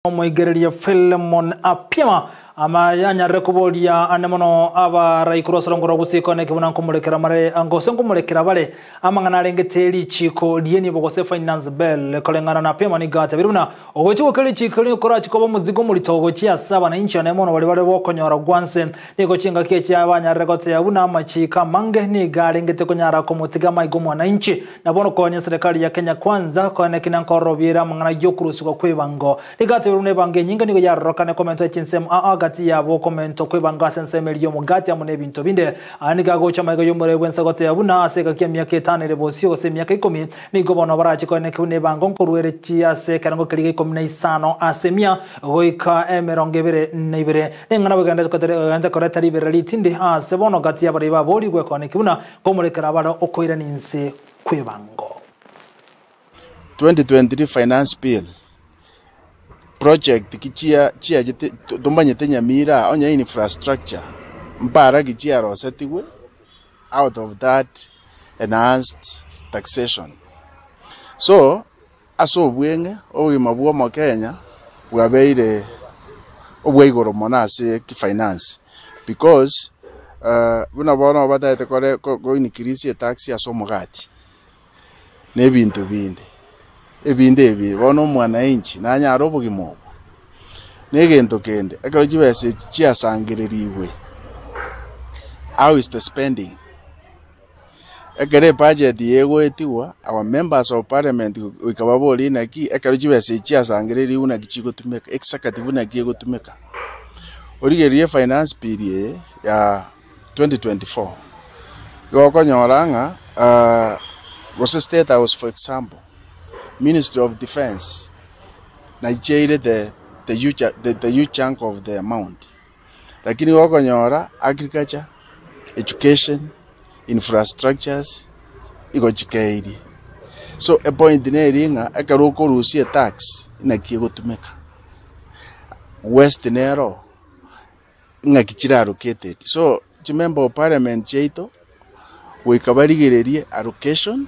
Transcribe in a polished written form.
Moigereria Philemon Apima amayanyarre kubolia anemono aba raikuro sorongoro gusiko ne kibuna kumurekera mare angose kumurekera bale amangana rengeteri chiko lieni bogose finance bill kolengana na Apima ni gata biruna ogochi kali chiko ni kora chiko muzigo muri togo chia saba na inchi anemono bale bokonyora gwanse niko chinga kechi abanyarre gote yabuna machika mange ni garengete konyara komutiga maigomo na inchi nabono konya serikali ya Kenya kwanza kone kinankorobira mangana yokurusuko kwebango igate birune bange nyinga niko yarroka ne comment chinsem gati yabo comment kwebanga senseme lyo mugati amune bintu binde aniga gocha mayigo yomore bwensa gote yabuna aseka kia miaka 5 rebosio se miaka 10 nigo bono barachi ko ne kune bango nkoruere chia se karango klige 15 asemia goika emerongebere neibere ngana baganda kotere anja koreta libere litinde ase bono gati yabari babori gwe ko ne kibuna komurekera baro okoira ninse kwebango 2023 finance bill project kichia dombanye Nyamira onya infrastructure mpara kichia rosetiwe out of that enhanced taxation. So aso bwenge obwima bwo mu Kenya bwabeire obweigoro monase ki finance because buna bona bataite ko increase tax aso mugati nebintu binde ebinde bono mwana inchi nanya arobugimo negento kende akaro jibese chia sangiririwe. How is the spending? Akare budget yego etiwa our members of parliament wikababoli na ki akaro jibese chia sangiririwe na kichiko tumeka executive na kiego tumeka origerie finance period ya 2024 yoko nyoranga was state house for example Ministry of Defense, Nigeria the huge chunk of the amount. Lakini wako nyora agriculture, education, infrastructures, iko chikaidi. So a point neringa akaroko rusia tax na kiego tumeka. West nero nga kichira allocated. So member of parliament cheito we kabarigererie allocation